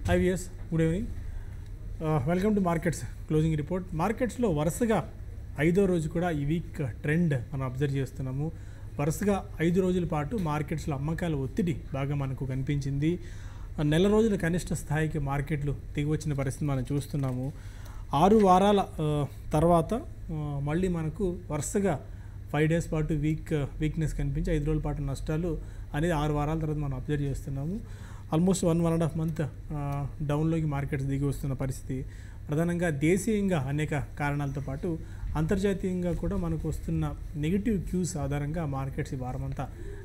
Hi viewers, good evening. Welcome to Markets Closing Report. మార్కెట్స్లో వరుసగా 5వ రోజు కూడా ఈ వీక్ ట్రెండ్ మనం అబ్జర్వ్ చేస్తున్నాము. వరుసగా 5 రోజుల పాటు మార్కెట్స్లో అమ్మకాల ఒత్తిడి బాగా మనకు కనిపించింది. నెల రోజుల కనిష్ట స్థాయికి మార్కెట్లు దిగి వచ్చిన పరిస్థితి మనం చూస్తున్నాము. 6 వారాల తర్వాత మళ్ళీ మనకు వరుసగా 5 డేస్ పాటు వీక్నెస్ కనిపించి 5 రోజుల పాటు నష్టాలు అనేది 6 వారాల తర్వాత మనం అబ్జర్వ్ చేస్తున్నాము. ఆల్మోస్ట్ 1.5 మంత్ డౌన్లోకి మార్కెట్స్ దిగి వస్తున్న పరిస్థితి. ప్రధానంగా దేశీయంగా అనేక కారణాలతో పాటు అంతర్జాతీయంగా కూడా మనకు వస్తున్న నెగిటివ్ క్యూస్ ఆధారంగా మార్కెట్స్ ఈ వారమంతా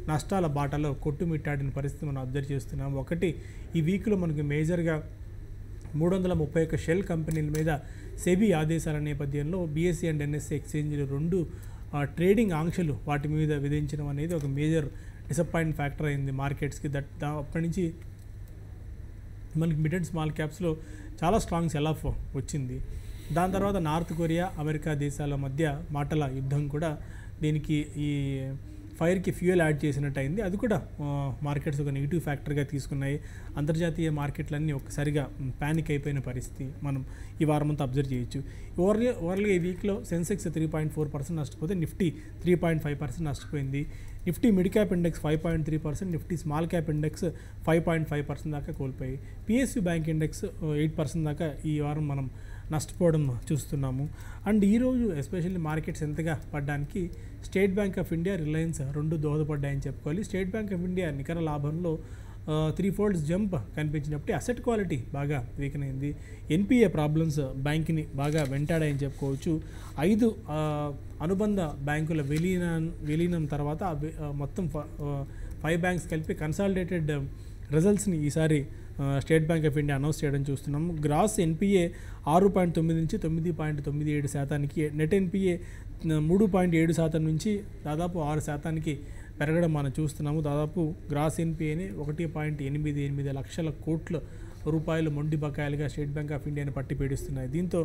నష్టాల బాటలో కొట్టుమిట్టాడిన పరిస్థితి మనం అబ్జర్వ్ చేస్తున్నాము. ఒకటి, ఈ వీక్లో మనకు మేజర్గా 331 షెల్ కంపెనీల మీద సెబీ ఆదేశాల నేపథ్యంలో బీఎస్సీ అండ్ ఎన్ఎస్సీ ఎక్స్చేంజ్లు రెండు ట్రేడింగ్ ఆంక్షలు వాటి మీద విధించడం అనేది ఒక మేజర్ డిసప్పాయింట్ ఫ్యాక్టర్ అయింది మార్కెట్స్కి. అప్పటి నుంచి మనకి మిడ్ అండ్ స్మాల్ క్యాప్స్లో చాలా స్ట్రాంగ్ సెల్ ఆఫ్ వచ్చింది. దాని తర్వాత నార్త్ కొరియా, అమెరికా దేశాల మధ్య మాటల యుద్ధం కూడా దీనికి ఈ ఫైర్కి ఫ్యూయల్ యాడ్ చేసినట్టు అయింది. అది కూడా మార్కెట్స్ ఒక నెగిటివ్ ఫ్యాక్టర్గా తీసుకున్నాయి. అంతర్జాతీయ మార్కెట్లన్నీ ఒక్కసారిగా ప్యానిక్ అయిపోయిన పరిస్థితి మనం ఈ వారం అంతా అబ్జర్వ్ చేయొచ్చు. ఓవర్గా ఈ వీక్లో సెన్సెక్స్ 3.4% నష్టపోతే నిఫ్టీ 3.5% నష్టపోయింది. Nifty mid cap index 5.3%, Nifty small cap index 5.5% దాకా కోల్పోయి, పిఎస్యూ బ్యాంక్ ఇండెక్స్ 8% దాకా ఈ వారం మనం నష్టపోవడం చూస్తున్నాము. అండ్ ఈరోజు ఎస్పెషల్లీ మార్కెట్స్ ఎంతగా పడ్డానికి state bank of India, Reliance రెండు దోహదపడ్డాయని చెప్పుకోవాలి. స్టేట్ బ్యాంక్ ఆఫ్ ఇండియా నికర లాభంలో 3 folds జంప్ కనిపించినప్పుడు అసెట్ క్వాలిటీ బాగా వీకెన్ అయింది. ఎన్పిఏ ప్రాబ్లమ్స్ బ్యాంక్ని బాగా వెంటాడాయని చెప్పుకోవచ్చు. 5 అనుబంధ బ్యాంకుల విలీనం తర్వాత మొత్తం 5 బ్యాంక్స్ కలిపి కన్సాలిడేటెడ్ రిజల్ట్స్ని ఈసారి state bank of India announce చేయడం చూస్తున్నాము. గ్రాస్ ఎన్పిఏ 6.9 నుంచి 9.97%, నెట్ ఎన్పిఏ 3.7% నుంచి దాదాపు 6% పెరగడం మనం చూస్తున్నాము. దాదాపు గ్రాస్ ఎన్పిఏని 1.88 లక్షల కోట్ల రూపాయలు మొండి బకాయిలుగా స్టేట్ బ్యాంక్ ఆఫ్ ఇండియాని పట్టి పీడిస్తున్నాయి. దీంతో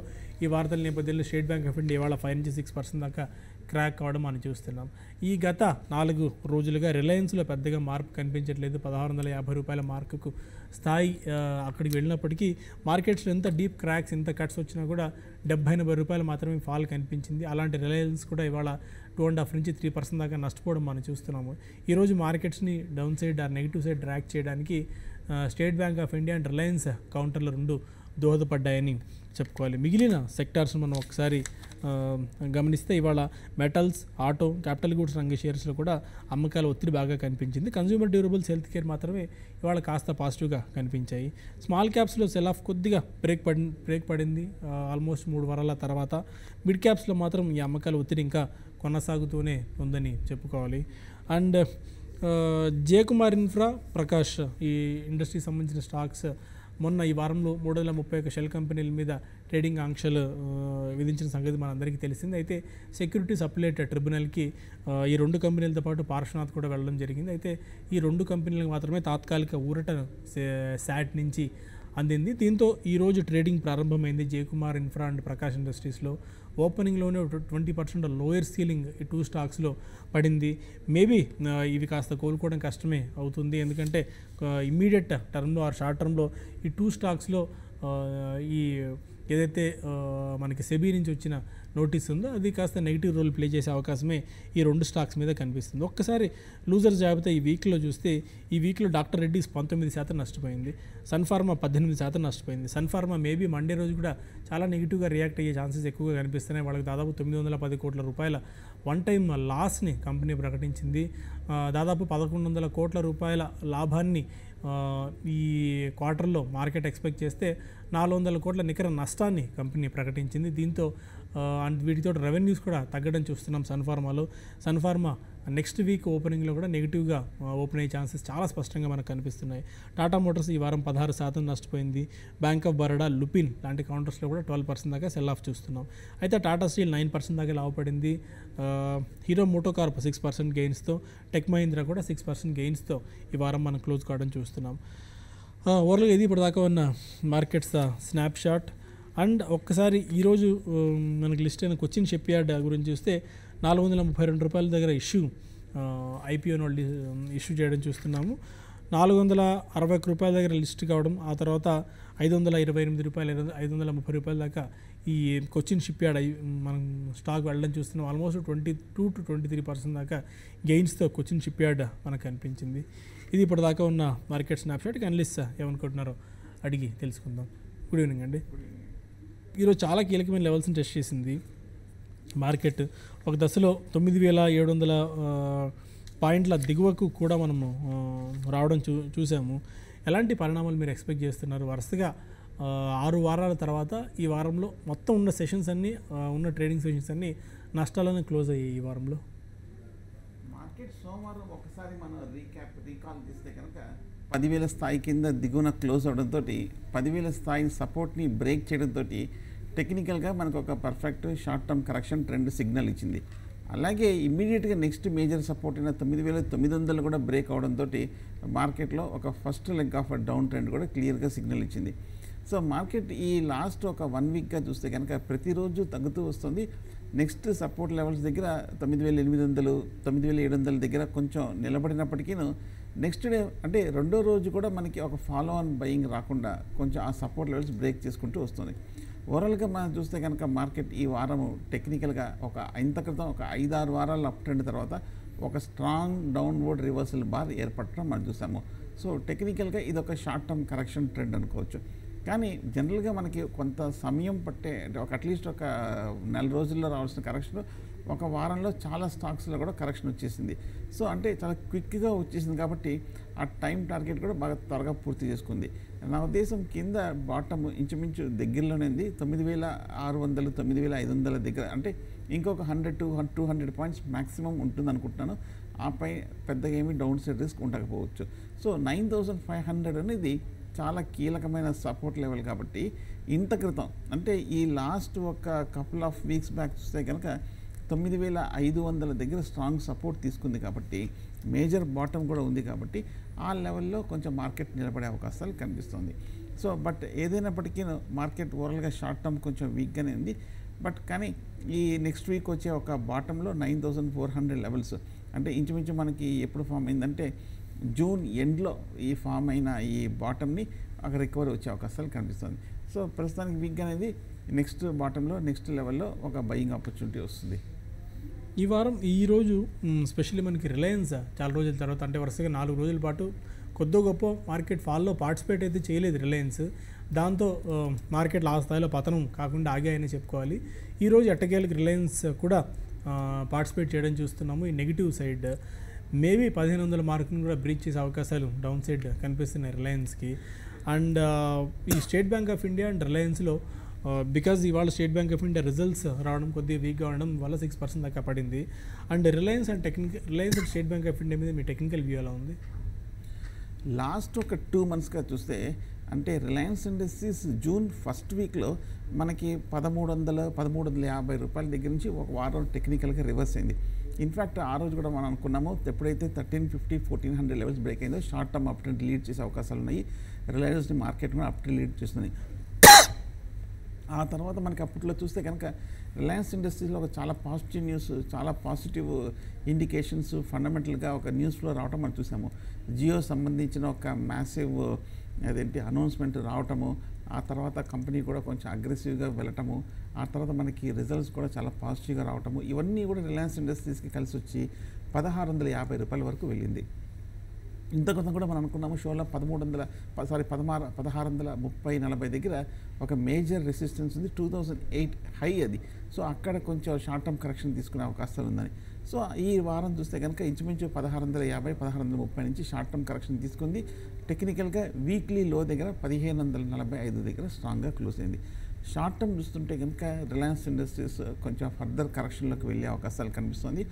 ఈ వార్తల నేపథ్యంలో స్టేట్ బ్యాంక్ ఆఫ్ ఇండియా ఇవాళ 5 నుంచి 6% దాకా క్రాక్ కావడం మనం చూస్తున్నాం. ఈ గత 4 రోజులుగా రిలయన్స్లో పెద్దగా మార్పు కనిపించట్లేదు. 1650 రూపాయల మార్కుకు స్థాయి అక్కడికి వెళ్ళినప్పటికీ మార్కెట్స్లో ఎంత డీప్ క్రాక్స్, ఎంత కట్స్ వచ్చినా కూడా 70-80 రూపాయలు మాత్రమే ఫాల్ కనిపించింది. అలాంటి రిలయన్స్ కూడా ఇవాళ 2.5 నుంచి 3% దాకా నష్టపోవడం మనం చూస్తున్నాము. ఈరోజు మార్కెట్స్ని down side or negative side drag చేయడానికి state bank of India and Reliance కౌంటర్లు రెండు దోహదపడ్డాయని చెప్పుకోవాలి. మిగిలిన సెక్టార్స్ మనం ఒకసారి గమనిస్తే ఇవాళ మెటల్స్, ఆటో, క్యాపిటల్ గూడ్స్ రంగ షేర్స్లో కూడా అమ్మకాల ఒత్తిడి బాగా కనిపించింది. కన్జ్యూమర్ డ్యూరబుల్స్, హెల్త్ కేర్ మాత్రమే ఇవాళ కాస్త పాజిటివ్గా కనిపించాయి. స్మాల్ క్యాప్స్లో సెల్ ఆఫ్ కొద్దిగా బ్రేక్ పడింది ఆల్మోస్ట్ 3 వారాల తర్వాత. మిడ్ క్యాప్స్లో మాత్రం ఈ అమ్మకాల ఒత్తిడి ఇంకా కొనసాగుతూనే ఉందని చెప్పుకోవాలి. అండ్ జయకుమార్ ఇన్ఫ్రా, ప్రకాష్ ఈ ఇండస్ట్రీకి సంబంధించిన స్టాక్స్ మొన్న ఈ వారంలో 331 షెల్ కంపెనీల మీద ట్రేడింగ్ ఆంక్షలు విధించిన సంగతి మనందరికీ తెలిసింది. అయితే సెక్యూరిటీస్ అప్లేట్ ట్రిబ్యునల్కి ఈ 2 కంపెనీలతో పాటు పార్శ్వనాథ్ కూడా వెళ్ళడం జరిగింది. అయితే ఈ 2 కంపెనీలకు మాత్రమే తాత్కాలిక ఊరట శాట్ నుంచి అందింది. దీంతో ఈరోజు ట్రేడింగ్ ప్రారంభమైంది. జయకుమార్ ఇన్ఫ్రా అండ్ ప్రకాష్ ఇండస్ట్రీస్లో ఓపెనింగ్లోనే 20% లోయర్ సీలింగ్ ఈ 2 స్టాక్స్లో పడింది. మేబీ ఇవి కాస్త కోలుకోవడం కష్టమే అవుతుంది. ఎందుకంటే ఇమ్మీడియట్ టర్మ్లో ఆర్ షార్ట్ టర్మ్లో ఈ 2 స్టాక్స్లో ఈ ఏదైతే మనకి సెబీ నుంచి వచ్చిన నోటీస్ ఉందో అది కాస్త నెగిటివ్ రోల్ ప్లే చేసే అవకాశమే ఈ 2 స్టాక్స్ మీద కనిపిస్తుంది. ఒక్కసారి లూజర్ జాబితా ఈ వీక్లో చూస్తే ఈ వీక్లో డాక్టర్ రెడ్డిస్ 19% నష్టపోయింది, సన్ఫార్మా 18% నష్టపోయింది. సన్ఫార్మా మేబీ మండే రోజు కూడా చాలా నెగిటివ్గా రియాక్ట్ అయ్యే ఛాన్సెస్ ఎక్కువగా కనిపిస్తున్నాయి. వాళ్ళకి దాదాపు 910 కోట్ల రూపాయల వన్ టైం లాస్ని కంపెనీ ప్రకటించింది. దాదాపు 1100 కోట్ల రూపాయల లాభాన్ని ఈ క్వార్టర్లో మార్కెట్ ఎక్స్పెక్ట్ చేస్తే 400 కోట్ల నికర నష్టాన్ని కంపెనీ ప్రకటించింది. దీంతో అండ్ వీటితో రెవెన్యూస్ కూడా తగ్గడం చూస్తున్నాం సన్ఫార్మాలో. సన్ఫార్మా నెక్స్ట్ వీక్ ఓపెనింగ్లో కూడా నెగిటివ్గా ఓపెన్ అయ్యే ఛాన్సెస్ చాలా స్పష్టంగా మనకు కనిపిస్తున్నాయి. టాటా మోటార్స్ ఈ వారం 16% నష్టపోయింది. బ్యాంక్ ఆఫ్ బరోడా, లుపిన్ లాంటి కౌంటర్స్లో కూడా 12% దాకా సెల్ ఆఫ్ చూస్తున్నాం. అయితే టాటా స్టీల్ 9% దాకా లాభపడింది. హీరో మోటోకార్ప్ 6% గెయిన్స్తో, టెక్ మహీంద్రా కూడా 6% గెయిన్స్తో ఈ వారం మనం క్లోజ్ కావడం చూస్తున్నాం. ఓవర్గా ఇది ఇప్పటిదాకా ఉన్న మార్కెట్స్ స్నాప్ షాట్. అండ్ ఒక్కసారి ఈరోజు మనకి లిస్ట్ అయిన కొచ్చిన్ షిప్ యార్డ్ గురించి చూస్తే 432 రూపాయల దగ్గర ఇష్యూ ఐపీఓ ఇష్యూ చేయడం చూస్తున్నాము. ₹461 దగ్గర లిస్ట్ కావడం, ఆ తర్వాత ₹528, ₹530 దాకా ఈ కొచ్చిన్ షిప్ యార్డ్ మనం స్టాక్ వెళ్ళడం చూస్తున్నాం. ఆల్మోస్ట్ 22-23% దాకా గెయిన్స్తో కొచ్చిన్ షిప్ యార్డ్ మనకు కనిపించింది. ఇది ఇప్పటిదాకా ఉన్న మార్కెట్ స్నాప్షాట్. అనలిస్ట్ ఏమనుకుంటున్నారో అడిగి తెలుసుకుందాం. గుడ్ ఈవినింగ్ అండి. ఈరోజు చాలా కీలకమైన లెవెల్స్ని టెస్ట్ చేసింది మార్కెట్. ఒక దశలో 9,700 పాయింట్ల దిగువకు కూడా మనము రావడం చూసాము. ఎలాంటి పరిణామాలు మీరు ఎక్స్పెక్ట్ చేస్తున్నారు? వరుసగా 6 వారాల తర్వాత ఈ వారంలో మొత్తం ఉన్న సెషన్స్ అన్నీ ఉన్న ట్రేడింగ్ సెషన్స్ అన్నీ నష్టాలను క్లోజ్ అయ్యాయి. ఈ వారంలో మార్కెట్ సోమవారం ఒకసారి మనం రీకాల్ చేస్తే కనుక 10,000 స్థాయి కింద దిగువన క్లోజ్ అవడంతో 10,000 స్థాయి సపోర్ట్ని బ్రేక్ చేయడంతో టెక్నికల్గా మనకు ఒక perfect short term correction trend signal ఇచ్చింది. అలాగే ఇమ్మీడియట్గా నెక్స్ట్ మేజర్ సపోర్ట్ అయిన 9,900 కూడా బ్రేక్ అవడంతో మార్కెట్లో ఒక first leg of down trend కూడా క్లియర్గా సిగ్నల్ ఇచ్చింది. సో మార్కెట్ ఈ లాస్ట్ ఒక 1 వీక్గా చూస్తే కనుక ప్రతిరోజు తగ్గుతూ వస్తుంది. నెక్స్ట్ సపోర్ట్ లెవెల్స్ దగ్గర 9,800, 9,700 దగ్గర కొంచెం నిలబడినప్పటికీ నెక్స్ట్ డే అంటే రెండో రోజు కూడా మనకి ఒక ఫాలో ఆన్ బయింగ్ రాకుండా కొంచెం ఆ సపోర్ట్ లెవెల్స్ బ్రేక్ చేసుకుంటూ వస్తుంది. ఓవరాల్గా మనం చూస్తే కనుక మార్కెట్ ఈ వారము టెక్నికల్గా ఇంత క్రితం ఒక 5-6 వారాల అప్ ట్రెండ్ తర్వాత ఒక స్ట్రాంగ్ డౌన్వర్డ్ రివర్సల్ బార్ ఏర్పడటం మనం చూసాము. సో టెక్నికల్గా ఇది ఒక షార్ట్ టర్మ్ కరెక్షన్ ట్రెండ్ అనుకోవచ్చు. కానీ జనరల్గా మనకి కొంత సమయం పట్టే అట్లీస్ట్ ఒక 4 రోజుల్లో రావాల్సిన కరెక్షన్ ఒక వారంలో చాలా స్టాక్స్లో కూడా కరెక్షన్ వచ్చేసింది. సో అంటే చాలా క్విక్గా వచ్చేసింది కాబట్టి ఆ టైం టార్గెట్ కూడా బాగా త్వరగా పూర్తి చేసుకుంది. నా ఉద్దేశం కింద బాటమ్ ఇంచుమించు దగ్గరలోనే ఉంది. 9,600, 9,500 దగ్గర, అంటే ఇంకొక 100-200 పాయింట్స్ మ్యాక్సిమం ఉంటుంది అనుకుంటున్నాను. ఆపై పెద్దగా ఏమీ డౌన్ సైడ్ రిస్క్ ఉండకపోవచ్చు. సో 9,500 అనేది చాలా కీలకమైన సపోర్ట్ లెవెల్ కాబట్టి ఇంత క్రితం అంటే ఈ లాస్ట్ ఒక కపుల్ ఆఫ్ వీక్స్ బ్యాక్ చూస్తే కనుక 9,500 దగ్గర స్ట్రాంగ్ సపోర్ట్ తీసుకుంది కాబట్టి మేజర్ బాటమ్ కూడా ఉంది కాబట్టి ఆ లెవెల్లో కొంచెం మార్కెట్ నిలబడే అవకాశాలు కనిపిస్తుంది. సో బట్ ఏదైనప్పటికీ మార్కెట్ ఓవరాల్గా షార్ట్ టర్మ్ కొంచెం వీక్గానే ఉంది. బట్ కానీ ఈ నెక్స్ట్ వీక్ వచ్చే ఒక బాటంలో 9,400 లెవెల్స్ అంటే ఇంచుమించు మనకి ఎప్పుడు ఫామ్ అయిందంటే జూన్ ఎండ్లో ఈ ఫామ్ అయిన ఈ బాటమ్ని ఒక రికవరీ వచ్చే అవకాశాలు కనిపిస్తుంది. సో ప్రస్తుతానికి వీక్ అనేది నెక్స్ట్ బాటంలో నెక్స్ట్ లెవెల్లో ఒక బయింగ్ ఆపర్చునిటీ వస్తుంది. ఈ వారం ఈరోజు స్పెషల్లీ మనకి రిలయన్స్ చాలా రోజుల తర్వాత అంటే వరుసగా 4 రోజుల పాటు కొద్దో గొప్ప మార్కెట్ ఫాల్లో పార్టిసిపేట్ అయితే చేయలేదు రిలయన్స్. దాంతో మార్కెట్లు ఆ స్థాయిలో పతనం కాకుండా ఆగాయని చెప్పుకోవాలి. ఈరోజు ఎట్టకేలకు రిలయన్స్ కూడా పార్టిసిపేట్ చేయడం చూస్తున్నాము. ఈ నెగిటివ్ సైడ్ మేబీ 1,500 మార్కును కూడా బ్రీచ్ చేసే అవకాశాలు డౌన్ సైడ్ కనిపిస్తున్నాయి రిలయన్స్కి. అండ్ ఈ state bank of India and రిలయన్స్లో బికాజ్ ఇవాళ state bank of India results రావడం కొద్దిగా వీక్గా ఉండడం వల్ల 6% దాకా పడింది. And Reliance and state bank of India మీద మీ టెక్నికల్ వ్యూ ఎలా ఉంది? లాస్ట్ ఒక 2 monthsగా చూస్తే అంటే రిలయన్స్ ఇండస్ట్రీస్ జూన్ ఫస్ట్ వీక్లో మనకి 1,350 రూపాయల దగ్గర నుంచి ఒక వారం టెక్నికల్గా రివర్స్ అయింది. ఇన్ఫ్యాక్ట్ ఆ రోజు కూడా మనం అనుకున్నాము ఎప్పుడైతే 1,350, 1,400 లెవెల్స్ బ్రేక్ అయిందో short term up trend lead చేసే అవకాశాలు ఉన్నాయి. రిలయన్స్ని మార్కెట్ కూడా అప్ ట్రెండ్ లీడ్ చేస్తుంది. ఆ తర్వాత మనకి అప్పట్లో చూస్తే కనుక రిలయన్స్ ఇండస్ట్రీస్లో ఒక చాలా పాజిటివ్ న్యూస్, చాలా పాజిటివ్ ఇండికేషన్స్ ఫండమెంటల్గా ఒక న్యూస్ ఫ్లో రావటం మనం చూసాము. జియో సంబంధించిన ఒక మ్యాసివ్ అనౌన్స్మెంట్ రావటము, ఆ తర్వాత కంపెనీ కూడా కొంచెం అగ్రెసివ్గా వెళ్ళటము, ఆ తర్వాత మనకి రిజల్ట్స్ కూడా చాలా పాజిటివ్గా రావటము, ఇవన్నీ కూడా రిలయన్స్ ఇండస్ట్రీస్కి కలిసి వచ్చి 1,650 రూపాయల వరకు వెళ్ళింది. ఇంతకొంత కూడా మనం అనుకున్నాము షోలో 1,630-40 దగ్గర ఒక మేజర్ రెసిస్టెన్స్ ఉంది. 2008 హై అది. సో అక్కడ కొంచెం షార్ట్ టర్మ్ కరెక్షన్ తీసుకునే అవకాశాలు ఉందని. సో ఈ వారం చూస్తే కనుక ఇంచుమించు 1,650-1,630 నుంచి షార్ట్ టర్మ్ కరెక్షన్ తీసుకుంది. టెక్నికల్గా వీక్లీ లో దగ్గర 1,545 దగ్గర స్ట్రాంగ్గా క్లోజ్ అయింది. షార్ట్ టర్మ్ చూస్తుంటే కనుక రిలయన్స్ ఇండస్ట్రీస్ కొంచెం ఫర్దర్ కరెక్షన్లోకి వెళ్ళే అవకాశాలు కనిపిస్తుంది.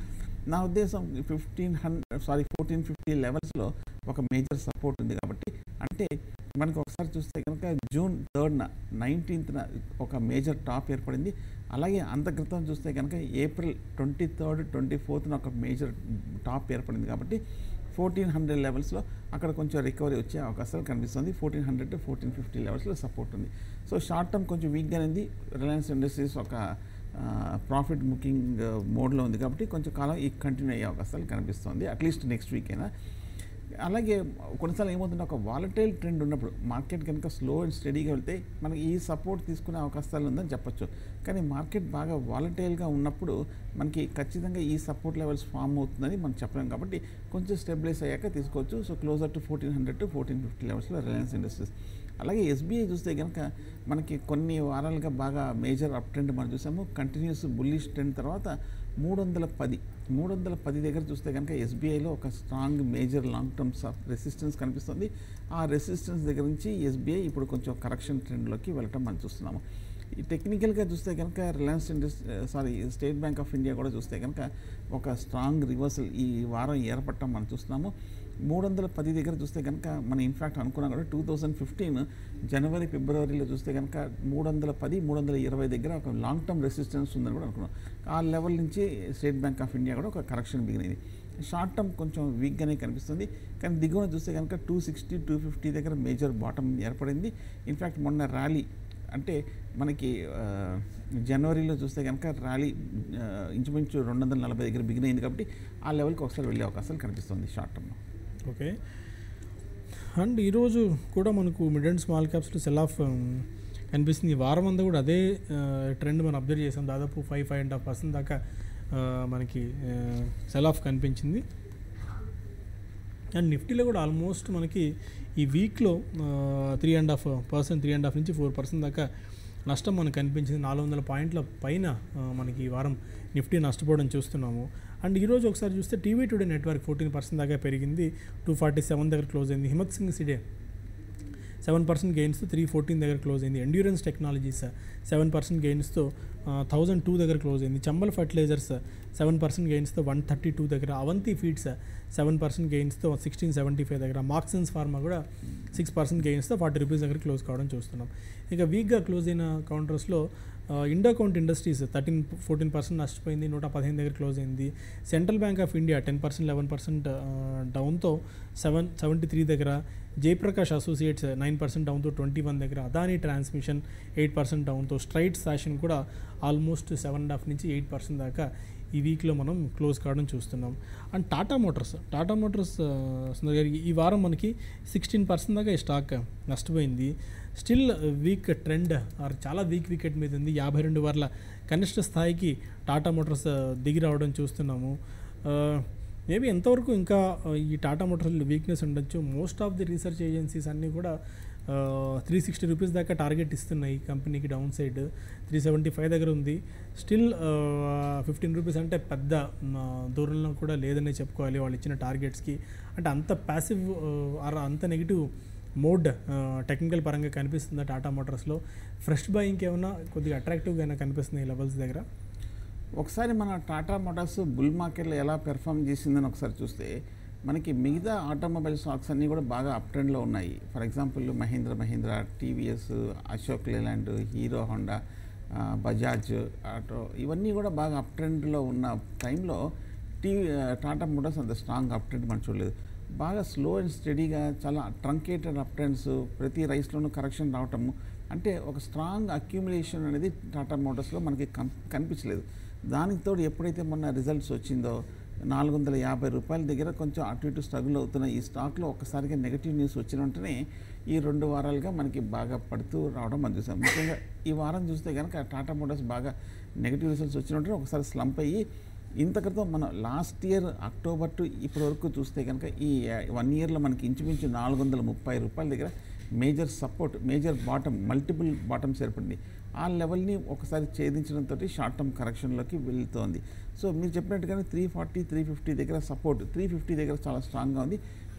నా ఉద్దేశం 1,450 లెవెల్స్లో ఒక మేజర్ సపోర్ట్ ఉంది కాబట్టి అంటే మనకు ఒకసారి చూస్తే కనుక జూన్ 3rd, 19th ఒక మేజర్ టాప్ ఏర్పడింది. అలాగే అంత క్రితం చూస్తే కనుక ఏప్రిల్ 23rd, 24th ఒక మేజర్ టాప్ ఏర్పడింది కాబట్టి 1,400 లెవెల్స్లో అక్కడ కొంచెం రికవరీ వచ్చే అవకాశాలు కనిపిస్తుంది. 1,400-1,450 లెవెల్స్లో సపోర్ట్ ఉంది. సో షార్ట్ టర్మ్ కొంచెం వీక్గా ఉంది. రిలయన్స్ ఇండస్ట్రీస్ ఒక ప్రాఫిట్ బుకింగ్ మోడ్లో ఉంది కాబట్టి కొంచెం కాలం ఈ కంటిన్యూ అయ్యే అవకాశాలు కనిపిస్తుంది అట్లీస్ట్ నెక్స్ట్ వీక్ అయినా. అలాగే కొన్నిసార్లు ఏమవుతుంటే ఒక వాలటైల్ ట్రెండ్ ఉన్నప్పుడు మార్కెట్ కనుక స్లో అండ్ స్టడీగా వెళ్తే మనకి ఈ సపోర్ట్ తీసుకునే అవకాశాలు ఉందని చెప్పొచ్చు. కానీ మార్కెట్ బాగా వాలటైల్గా ఉన్నప్పుడు మనకి ఖచ్చితంగా ఈ సపోర్ట్ లెవెల్స్ ఫామ్ అవుతుందని మనం చెప్పలేం. కాబట్టి కొంచెం స్టెబిలైజ్ అయ్యాక తీసుకోవచ్చు. సో క్లోజర్ టు 1400 to 1450 లెవెల్స్లో రిలయన్స్ ఇండస్ట్రీస్. అలాగే ఎస్బీఐ చూస్తే కనుక మనకి కొన్ని వారాలుగా బాగా మేజర్ అప్ ట్రెండ్ మనం చూసాము. కంటిన్యూస్ బుల్లిష్ ట్రెండ్ తర్వాత 310 దగ్గర చూస్తే కనుక ఎస్బీఐలో ఒక strong major long terms resistance కనిపిస్తుంది. ఆ రెసిస్టెన్స్ దగ్గర నుంచి ఎస్బీఐ ఇప్పుడు కొంచెం కరెక్షన్ ట్రెండ్లోకి వెళ్ళటం మనం చూస్తున్నాము. ఈ టెక్నికల్గా చూస్తే కనుక Reliance state bank of India కూడా చూస్తే కనుక ఒక స్ట్రాంగ్ రివర్సల్ ఈ వారం ఏర్పడటం మనం చూస్తున్నాము. 310 దగ్గర చూస్తే కనుక మనం ఇన్ఫ్యాక్ట్ అనుకున్నాం కూడా 2015 జనవరి ఫిబ్రవరిలో చూస్తే కనుక 310-320 దగ్గర ఒక లాంగ్ టర్మ్ రెసిస్టెన్స్ ఉందని కూడా అనుకున్నాం. ఆ లెవెల్ నుంచి స్టేట్ బ్యాంక్ ఆఫ్ ఇండియా కూడా ఒక కరెక్షన్ బిగినైంది. షార్ట్ టర్మ్ కొంచెం వీక్గానే కనిపిస్తుంది. కానీ దిగువన చూస్తే కనుక 260-250 దగ్గర మేజర్ బాటమ్ ఏర్పడింది. ఇన్ఫ్యాక్ట్ మొన్న ర్యాలీ అంటే మనకి జనవరిలో చూస్తే కనుక ర్యాలీ ఇంచుమించు 240 దగ్గర బిగిన్ అయింది. కాబట్టి ఆ లెవెల్కి ఒకసారి వెళ్ళే అవకాశాలు కనిపిస్తుంది షార్ట్ టర్మ్లో. ఓకే. అండ్ ఈరోజు కూడా మనకు మిడ్ అండ్ స్మాల్ క్యాప్స్లో సెల్ ఆఫ్ కనిపిస్తుంది. ఈ వారం అంతా కూడా అదే ట్రెండ్ మనం అబ్జర్వ్ చేసాం. దాదాపు 5.5% దాకా మనకి సెల్ ఆఫ్ కనిపించింది. అండ్ నిఫ్టీలో కూడా ఆల్మోస్ట్ మనకి ఈ వీక్లో 3.5% 3.5 నుంచి 4% దాకా నష్టం మనకు కనిపించింది. 400 పాయింట్ల పైన మనకి ఈ వారం నిఫ్టీ నష్టపోవడం చూస్తున్నాము. అండ్ ఈరోజు ఒకసారి చూస్తే టీవీ టుడే నెట్వర్క్ 14% దాకా పెరిగింది, 247 దగ్గర క్లోజ్ అయింది. హిమ్మత్ సింగ్ సిడే 7% గెయిన్స్తో 314 దగ్గర క్లోజ్ అయింది. ఎండ్యూరెన్స్ టెక్నాలజీస్ 7% గెయిన్స్తో 1002 దగ్గర క్లోజ్ అయింది. చంబల్ ఫర్టిలైజర్స్ 7% గెయిన్స్తో 132 దగ్గర. అవంతి ఫీడ్స్ 7% గెయిన్స్తో 1675 దగ్గర. మార్క్సన్స్ ఫార్మా కూడా 6% గెయిన్స్తో 40 రూపీస్ దగ్గర క్లోజ్ కావడం చూస్తున్నాం. ఇక వీక్గా క్లోజ్ అయిన కౌంటర్స్లో ఇండోకౌంట్ ఇండస్ట్రీస్ 13-14% నష్టపోయింది, 115 దగ్గర క్లోజ్ అయింది. సెంట్రల్ బ్యాంక్ ఆఫ్ ఇండియా 10% 11% డౌన్తో 73 దగ్గర. జయప్రకాష్ అసోసియేట్స్ 9% డౌన్తో 21 దగ్గర. అదానీ ట్రాన్స్మిషన్ 8% డౌన్తో. స్ట్రైట్స్ ఫ్యాషన్ కూడా ఆల్మోస్ట్ 7.5 నుంచి 8% దాకా ఈ వీక్లో మనం క్లోజ్ కావడం చూస్తున్నాం. అండ్ టాటా మోటార్స్ సుందర్ గారికి ఈ వారం మనకి 16% దాకా ఈ స్టాక్ నష్టపోయింది. స్టిల్ వీక్ ట్రెండ్ చాలా వీక్ వికెట్ మీద ఉంది. 52 వారాల కనిష్ట స్థాయికి టాటా మోటార్స్ దిగి రావడం చూస్తున్నాము. మేబీ ఎంతవరకు ఇంకా ఈ టాటా మోటార్స్ వీక్నెస్ ఉండొచ్చు. Most of the research agencies అన్నీ కూడా 360 రూపీస్ దాకా టార్గెట్ ఇస్తున్నాయి కంపెనీకి. డౌన్ సైడ్ 375 దగ్గర ఉంది. స్టిల్ 15 రూపీస్ అంటే పెద్ద దూరంలో కూడా లేదనే చెప్పుకోవాలి వాళ్ళు ఇచ్చిన టార్గెట్స్కి. అంటే అంత ప్యాసివ్ అంత నెగిటివ్ మోడ్ టెక్నికల్ పరంగా కనిపిస్తుందా టాటా మోటార్స్లో? ఫ్రెష్ బయింగ్కి ఏమైనా కొద్దిగా అట్రాక్టివ్గా కనిపిస్తుంది ఈ లెవెల్స్ దగ్గర? ఒకసారి మన టాటా మోటార్స్ బుల్ మార్కెట్లో ఎలా పెర్ఫామ్ చేసిందని ఒకసారి చూస్తే మనకి మిగతా ఆటోమొబైల్ స్టాక్స్ అన్నీ కూడా బాగా అప్ ట్రెండ్లో ఉన్నాయి. For example Mahindra, TVS, Ashok Leyland, Hero Honda, Bajaj auto ఇవన్నీ కూడా బాగా అప్ ట్రెండ్లో ఉన్న టైంలో టాటా మోటార్స్ అంత స్ట్రాంగ్ అప్ ట్రెండ్ మనం చూడలేదు. బాగా స్లో అండ్ స్టడీగా చాలా ట్రంకేటెడ్ అప్ ట్రెండ్స్, ప్రతి రైస్లోనూ కరెక్షన్ రావటము, అంటే ఒక స్ట్రాంగ్ అక్యూములేషన్ అనేది టాటా మోటార్స్లో మనకి కనిపించలేదు. దానికి తోడు ఎప్పుడైతే మొన్న రిజల్ట్స్ వచ్చిందో 450 రూపాయల దగ్గర కొంచెం అటు ఇటు స్ట్రగుల్ అవుతున్న ఈ స్టాక్లో ఒక్కసారిగా నెగిటివ్ న్యూస్ వచ్చిన వెంటనే ఈ 2 వారాలుగా మనకి బాగా పడుతూ రావడం మనం చూసాం. ముఖ్యంగా ఈ వారం చూస్తే కనుక టాటా మోటార్స్ బాగా నెగిటివ్ రిజల్ట్స్ వచ్చిన వెంటనే ఒకసారి స్లంప్ అయ్యి, ఇంత క్రితం మనం లాస్ట్ ఇయర్ అక్టోబర్ టు ఇప్పటి వరకు చూస్తే కనుక ఈ 1 ఇయర్లో మనకి ఇంచుమించు 430 రూపాయల దగ్గర major support, major bottom, multiple bottoms ఏర్పడింది. ఆ లెవెల్ని ఒకసారి ఛేదించడంతో షార్ట్ టర్మ్ కరెక్షన్లోకి వెళ్తోంది. సో మీరు చెప్పినట్టుగానే 340-350 దగ్గర సపోర్ట్, 350 దగ్గర చాలా స్ట్రాంగ్గా ఉంది.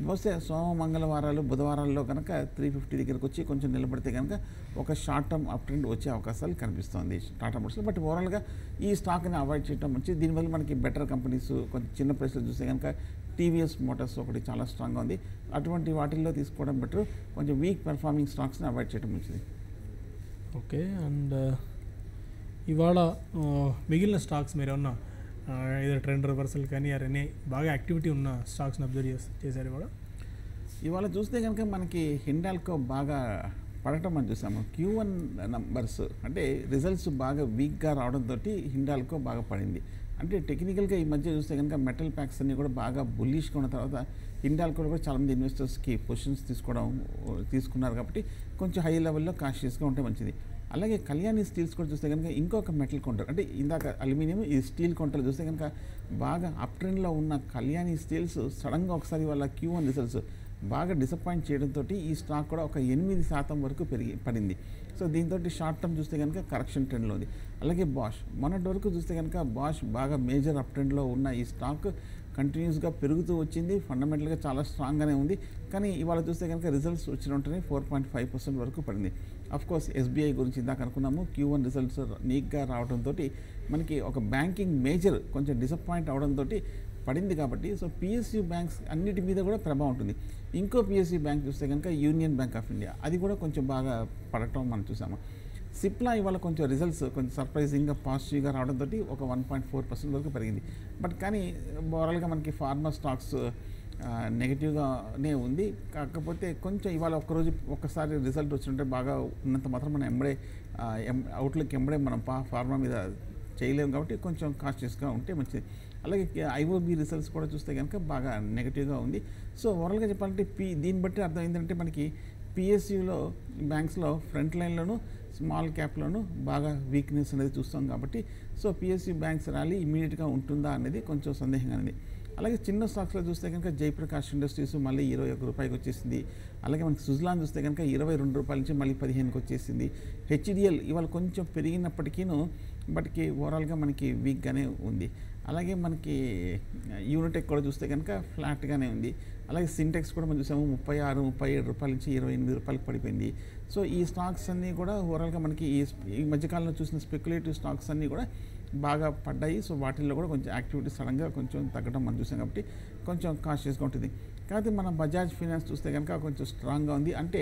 బహుశా మంగళవారాలు బుధవారాల్లో కనుక 350 దగ్గరకు వచ్చి కొంచెం నిలబడితే కనుక ఒక షార్ట్ టర్మ్ అప్ ట్రెండ్ వచ్చే అవకాశాలు కనిపిస్తుంది టాటా మోటార్స్లో. బట్ ఓవరాల్గా ఈ స్టాక్ని అవాయిడ్ చేయడం మంచిది. దీనివల్ల మనకి బెటర్ కంపెనీస్ కొంచెం చిన్న ప్రైస్లో చూస్తే కనుక టీవీఎస్ మోటార్స్ ఒకటి చాలా స్ట్రాంగ్గా ఉంది. అటువంటి వాటిల్లో తీసుకోవడం బెటర్. కొంచెం వీక్ పెర్ఫార్మింగ్ స్టాక్స్ని అవాయిడ్ చేయడం మంచిది. ఓకే. అండ్ ఇవాళ మిగిలిన స్టాక్స్ మీరు ఏమన్నా ఏదో ట్రెండ్ రివర్సల్ కానీ అరనే బాగా యాక్టివిటీ ఉన్న స్టాక్స్ని అబ్జర్వ్ చేశారు ఇవాళ చూస్తే కనుక మనకి హిండాల్కో బాగా పడటం మనం చూసాము. Q1 నంబర్స్ అంటే రిజల్ట్స్ బాగా వీక్గా రావడంతో హిండాల్కో బాగా పడింది. అంటే టెక్నికల్గా ఈ మధ్య చూస్తే కనుక మెటల్ ప్యాక్స్ అన్నీ కూడా బాగా బుల్లిష్గా ఉన్న తర్వాత హిండాల్కో కూడా చాలామంది ఇన్వెస్టర్స్కి పొజిషన్స్ తీసుకున్నారు కాబట్టి కొంచెం హై లెవెల్లో కాషియస్గా ఉంటే మంచిది. అలాగే కళ్యాణి స్టీల్స్ కూడా చూస్తే కనుక ఇంకొక మెటల్ కౌంటర్, అంటే ఇందాక అల్యూమినియం ఈ స్టీల్ కౌంటర్లు చూస్తే కనుక బాగా అప్ ట్రెండ్లో ఉన్న కళ్యాణి స్టీల్స్ సడన్గా ఒకసారి వాళ్ళ Q1 రిజల్ట్స్ బాగా డిసప్పాయింట్ చేయడంతో ఈ స్టాక్ కూడా ఒక 8% వరకు పడింది. సో దీంతో షార్ట్ టర్మ్ చూస్తే కనుక కరెక్షన్ ట్రెండ్లో ఉంది. అలాగే బాష్ మొన్నటి వరకు చూస్తే కనుక బాష్ బాగా మేజర్ అప్ ట్రెండ్లో ఉన్న ఈ స్టాక్ కంటిన్యూస్గా పెరుగుతూ వచ్చింది, ఫండమెంటల్గా చాలా స్ట్రాంగ్గానే ఉంది. కానీ ఇవాళ చూస్తే కనుక రిజల్ట్స్ వచ్చిన వెంటనే 4.5% వరకు పడింది. కోర్స్ SBI గురించి ఇందాక అనుకున్నాము, Q1 రిజల్ట్స్ నీట్గా రావడంతో మనకి ఒక బ్యాంకింగ్ మేజర్ కొంచెం డిసప్పాయింట్ అవడంతో పడింది కాబట్టి సో PSU బ్యాంక్స్ అన్నిటి మీద కూడా ప్రభావం ఉంటుంది. ఇంకో PSU బ్యాంక్ చూస్తే కనుక యూనియన్ బ్యాంక్ ఆఫ్ ఇండియా, అది కూడా కొంచెం బాగా పడటం మనం చూసాము. సిప్లా ఇవాళ కొంచెం రిజల్ట్స్ కొంచెం సర్ప్రైజింగ్గా పాజిటివ్గా రావడంతో ఒక 1.4% వరకు పెరిగింది. బట్ కానీ ఓవరాల్గా మనకి ఫార్మా స్టాక్స్ నెగిటివ్గానే ఉంది. కాకపోతే కొంచెం ఇవాళ ఒక్కసారి రిజల్ట్ వచ్చినట్టే బాగా ఉన్నంత మాత్రం మనం అవుట్లుక్ మనం ఫార్మా మీద చేయలేము కాబట్టి కొంచెం కాన్షియస్గా ఉంటే మంచిది. అలాగే IOB రిజల్ట్స్ కూడా చూస్తే కనుక బాగా నెగిటివ్గా ఉంది. సో ఓవరాల్గా చెప్పాలంటే దీన్ని బట్టి అర్థం ఏంటంటే మనకి PSUలో బ్యాంక్స్లో ఫ్రంట్ లైన్లోను స్మాల్ క్యాప్లోను బాగా వీక్నెస్ అనేది చూస్తాం కాబట్టి సో PSU బ్యాంక్స్ ర్యాలీ ఇమీడియట్గా ఉంటుందా అనేది కొంచెం సందేహంగా ఉంది. అలాగే చిన్న స్టాక్స్లో చూస్తే కనుక జయప్రకాష్ ఇండస్ట్రీస్ మళ్ళీ 21 రూపాయకి వచ్చేసింది. అలాగే మనకి సుజలాన్ చూస్తే కనుక 22 రూపాయల నుంచి మళ్ళీ 15కి వచ్చేసింది. HDL ఇవాళ కొంచెం పెరిగినప్పటికీను బట్కి ఓవరాల్గా మనకి వీక్గానే ఉంది. అలాగే మనకి యూనిటెక్ కూడా చూస్తే కనుక ఫ్లాట్గానే ఉంది. అలాగే సింటెక్స్ కూడా మనం చూసాము 36-37 రూపాయల నుంచి 28 రూపాయలకు పడిపోయింది. సో ఈ స్టాక్స్ అన్నీ కూడా ఓవరాల్గా మనకి ఈ మధ్యకాలంలో చూసిన స్పెక్యులేటివ్ స్టాక్స్ అన్నీ కూడా బాగా పడ్డాయి. సో వాటిల్లో కూడా కొంచెం యాక్టివిటీ సడన్గా కొంచెం తగ్గడం మనం చూసాం కాబట్టి కొంచెం కాన్షియస్గా ఉంటుంది. కాకపోతే మన బజాజ్ ఫినాన్స్ చూస్తే కనుక కొంచెం స్ట్రాంగ్గా ఉంది. అంటే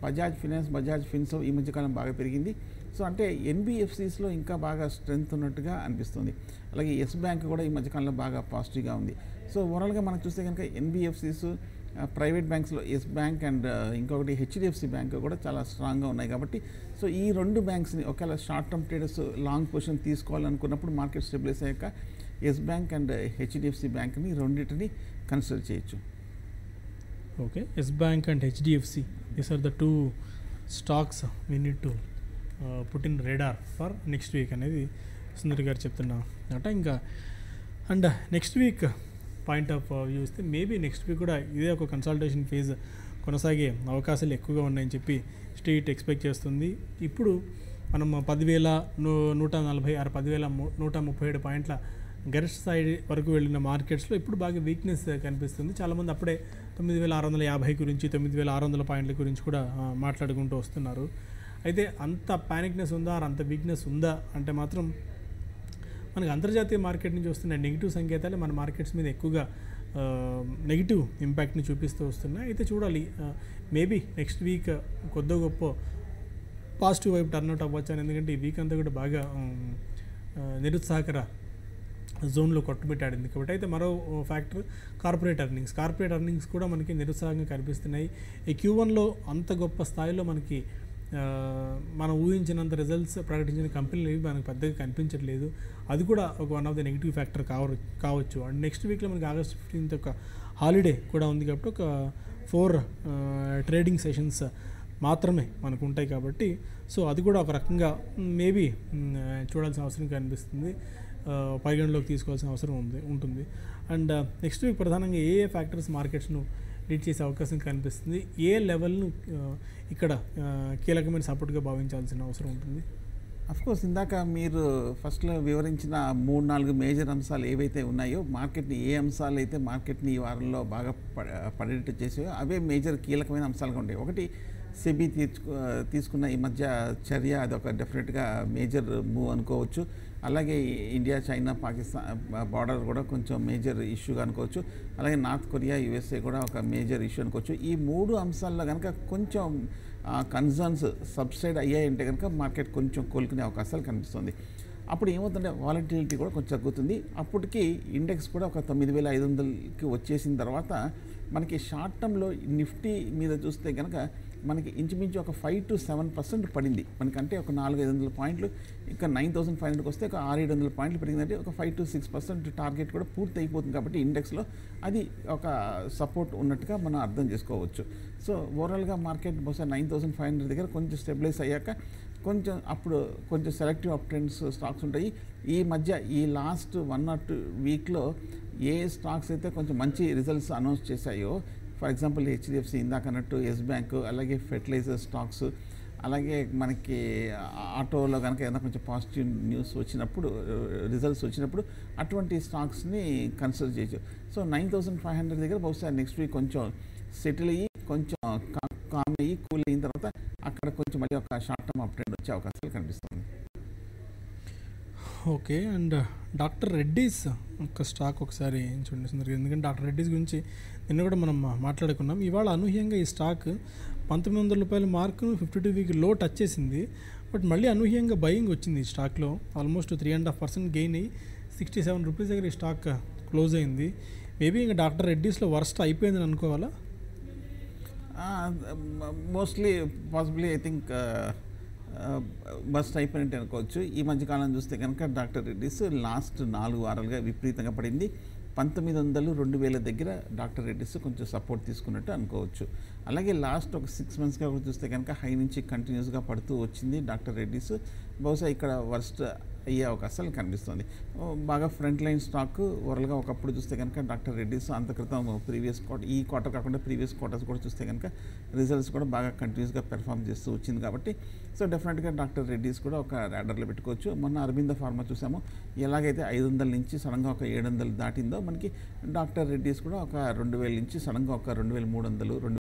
బజాజ్ ఫినాన్స్, బజాజ్ ఫిన్సో ఈ మధ్యకాలం బాగా పెరిగింది. సో అంటే NBFCస్లో ఇంకా బాగా స్ట్రెంగ్త్ ఉన్నట్టుగా అనిపిస్తుంది. అలాగే ఎస్ బ్యాంక్ కూడా ఈ మధ్యకాలంలో బాగా పాజిటివ్గా ఉంది. సో ఓవరాల్గా మనం చూస్తే కనుక NBFCస్ ప్రైవేట్ బ్యాంక్స్లో ఎస్ బ్యాంక్ అండ్ ఇంకొకటి HDFC బ్యాంక్ కూడా చాలా స్ట్రాంగ్గా ఉన్నాయి కాబట్టి సో ఈ రెండు బ్యాంక్స్ని ఒకవేళ short term traders long position తీసుకోవాలనుకున్నప్పుడు మార్కెట్ స్టెబిలైజ్ అయ్యాక ఎస్ బ్యాంక్ అండ్ HDFC బ్యాంక్ని రెండింటిని కన్సిడర్ చేయొచ్చు. Okay, Yes bank and HDFC, these are the 2 stocks we need to put in radar for next week అనేది సుందర్ గారు చెప్తున్నారు అనమాట. ఇంకా and next week point of view ఇస్తే maybe next week కూడా ఇదే ఒక కన్సల్టేషన్ ఫేజ్ కొనసాగే అవకాశాలు ఎక్కువగా ఉన్నాయని చెప్పి స్ట్రీట్ ఎక్స్పెక్ట్ చేస్తుంది. ఇప్పుడు మనం 10,146 10,137 పాయింట్ల గరిష్ట స్థాయి వరకు వెళ్ళిన మార్కెట్స్లో ఇప్పుడు బాగా వీక్నెస్ కనిపిస్తుంది. చాలామంది అప్పుడే 9,650 గురించి 9,600 పాయింట్ల గురించి కూడా మాట్లాడుకుంటూ వస్తున్నారు. అయితే అంత ప్యానిక్నెస్ ఉందా, అంత వీక్నెస్ ఉందా అంటే మాత్రం మనకు అంతర్జాతీయ మార్కెట్ నుంచి వస్తున్న నెగిటివ్ సంకేతాలే మన మార్కెట్స్ మీద ఎక్కువగా నెగిటివ్ ఇంపాక్ట్ని చూపిస్తూ వస్తున్నాయి. అయితే చూడాలి, మేబీ నెక్స్ట్ వీక్ కొద్ది గొప్ప పాజిటివ్ వైపు టర్న్అవుట్ అవ్వచ్చు. ఎందుకంటే ఈ వీక్ అంతా కూడా బాగా నిరుత్సాహకర జోన్లో కొట్టుబెట్టాడింది కాబట్టి. అయితే మరో ఫ్యాక్టర్ కార్పొరేట్ ఎర్నింగ్స్ కూడా మనకి నిరుత్సాహంగా కనిపిస్తున్నాయి. ఈ Q1లో అంత గొప్ప స్థాయిలో మనకి మనం ఊహించినంత రిజల్ట్స్ ప్రకటించిన కంపెనీలు మనకు పెద్దగా కనిపించట్లేదు. అది కూడా ఒక one of the negative factor కావచ్చు. అండ్ నెక్స్ట్ వీక్లో మనకి August 15th ఒక హాలిడే కూడా ఉంది కాబట్టి ఒక 4 ట్రేడింగ్ సెషన్స్ మాత్రమే మనకు ఉంటాయి కాబట్టి సో అది కూడా ఒక రకంగా మేబీ చూడాల్సిన అవసరం కనిపిస్తుంది, పరిగణలోకి తీసుకోవాల్సిన అవసరం ఉంటుంది. అండ్ నెక్స్ట్ వీక్ ప్రధానంగా ఏ ఫ్యాక్టర్స్ మార్కెట్స్ను లీడ్ చేసే అవకాశం కనిపిస్తుంది, ఏ లెవెల్ను ఇక్కడ కీలకమైన సపోర్ట్గా భావించాల్సిన అవసరం ఉంటుంది? అఫ్కోర్స్ ఇందాక మీరు ఫస్ట్లో వివరించిన 3-4 మేజర్ అంశాలు ఏవైతే ఉన్నాయో, మార్కెట్ని ఏ అంశాలు అయితే మార్కెట్ని ఈ వారంలో బాగా పడేటట్టు చేసాయో అవే మేజర్ కీలకమైన అంశాలుగా ఉంటాయి. ఒకటి సెబీ తీసుకున్న ఈ మధ్య చర్య, అదొక డెఫినెట్గా మేజర్ మూవ్ అనుకోవచ్చు. అలాగే ఇండియా, చైనా, పాకిస్తాన్ బార్డర్ కూడా కొంచెం మేజర్ ఇష్యూగా అనుకోవచ్చు. అలాగే నార్త్ కొరియా, USA కూడా ఒక మేజర్ ఇష్యూ అనుకోవచ్చు. ఈ 3 అంశాల్లో కనుక కొంచెం కన్సర్న్స్ సబ్సైడ్ అయ్యాయంటే కనుక మార్కెట్ కొంచెం కోలుకునే అవకాశాలు కనిపిస్తుంది. అప్పుడు ఏమవుతుందంటే వాలటిలిటీ కూడా కొంచెం తగ్గుతుంది. అప్పటికి ఇండెక్స్ కూడా ఒక 9,500కి వచ్చేసిన తర్వాత మనకి షార్ట్ టర్మ్లో నిఫ్టీ మీద చూస్తే కనుక మనకి ఇంచుమించు ఒక 5 to 7% పడింది. మనకంటే ఒక 400-500 పాయింట్లు ఇంకా 9,500కి వస్తే ఒక 600-700 పాయింట్లు పెరిగిందంటే ఒక 5 to 6% టార్గెట్ కూడా పూర్తి అయిపోతుంది. కాబట్టి ఇండెక్స్లో అది ఒక సపోర్ట్ ఉన్నట్టుగా మనం అర్థం చేసుకోవచ్చు. సో ఓవరాల్గా మార్కెట్ బహుశా 9,500 దగ్గర కొంచెం స్టెబిలైజ్ అయ్యాక అప్పుడు కొంచెం సెలెక్టివ్ అప్ ట్రెండ్స్ స్టాక్స్ ఉంటాయి. ఈ మధ్య ఈ లాస్ట్ 1 or 2 వీక్లో ఏ స్టాక్స్ అయితే కొంచెం మంచి రిజల్ట్స్ అనౌన్స్ చేశాయో, ఫర్ ఎగ్జాంపుల్ హెచ్డిఎఫ్సి ఇందాక అన్నట్టు, ఎస్ బ్యాంక్, అలాగే ఫెర్టిలైజర్ స్టాక్స్, అలాగే మనకి ఆటోలో కనుక ఏదైనా కొంచెం పాజిటివ్ న్యూస్ వచ్చినప్పుడు, రిజల్ట్స్ వచ్చినప్పుడు అటువంటి స్టాక్స్ని కన్సిడర్ చేయొచ్చు. సో 9,500 దగ్గర బహుశా నెక్స్ట్ వీక్ కొంచెం సెటిల్ అయ్యి కొంచెం కామ్ అయ్యి కూల్ అయిన తర్వాత అక్కడ కొంచెం మళ్ళీ ఒక షార్ట్ టర్మ్ అప్ ట్రెండ్ వచ్చే అవకాశాలు కనిపిస్తుంది. ఓకే. అండ్ డాక్టర్ రెడ్డీస్ ఒక స్టాక్ ఒకసారి చూడండి, ఎందుకంటే డాక్టర్ రెడ్డీస్ గురించి నిన్న కూడా మనం మాట్లాడుకున్నాం. ఇవాళ అనూహ్యంగా ఈ స్టాక్ 1,900 రూపాయల మార్కును 52 వీక్ లో టచ్ చేసింది. బట్ మళ్ళీ అనూహ్యంగా బయింగ్ వచ్చింది ఈ స్టాక్లో. ఆల్మోస్ట్ 3.5% గెయిన్ అయ్యి 67 రూపీస్ దగ్గర ఈ స్టాక్ క్లోజ్ అయింది. మేబీ ఇంకా డాక్టర్ రెడ్డీస్లో వర్స్ట్ అయిపోయిందని అనుకోవాలా? Mostly possibly I think bust అయిపోయినట్టు అనుకోవచ్చు. ఈ మధ్యకాలం చూస్తే కనుక డాక్టర్ రెడ్డీస్ లాస్ట్ 4 వారాలుగా విపరీతంగా పడింది. 1,900, 2,000 దగ్గర డాక్టర్ రెడ్డీస్ కొంచెం సపోర్ట్ తీసుకున్నట్టు అనుకోవచ్చు. అలాగే లాస్ట్ ఒక 6 మంత్స్గా చూస్తే కనుక హై నుంచి కంటిన్యూస్గా పడుతూ వచ్చింది డాక్టర్ రెడ్డీస్. బహుశా ఇక్కడ వర్స్ట్ అయ్యే అవకాశాలు కనిపిస్తుంది. బాగా ఫ్రంట్ లైన్ స్టాక్ ఓవరాల్గా ఒకప్పుడు చూస్తే కనుక డాక్టర్ రెడ్డీస్ అంత క్రితం ప్రీవియస్ క్వార్టర్, ఈ క్వార్టర్ కాకుండా ప్రీవియస్ క్వార్టర్స్ కూడా చూస్తే కనుక రిజల్ట్స్ కూడా బాగా కంటిన్యూస్గా పెర్ఫామ్ చేస్తూ వచ్చింది. కాబట్టి సో డెఫినెట్గా డాక్టర్ రెడ్డీస్ కూడా ఒక ర్యాడర్లో పెట్టుకోవచ్చు. మొన్న అరవింద ఫార్మా చూసాము, ఎలాగైతే 500 నుంచి సడన్గా ఒక 700 దాటిందో మనకి డాక్టర్ రెడ్డీస్ కూడా ఒక 2,000 నుంచి సడన్గా ఒక 2,300,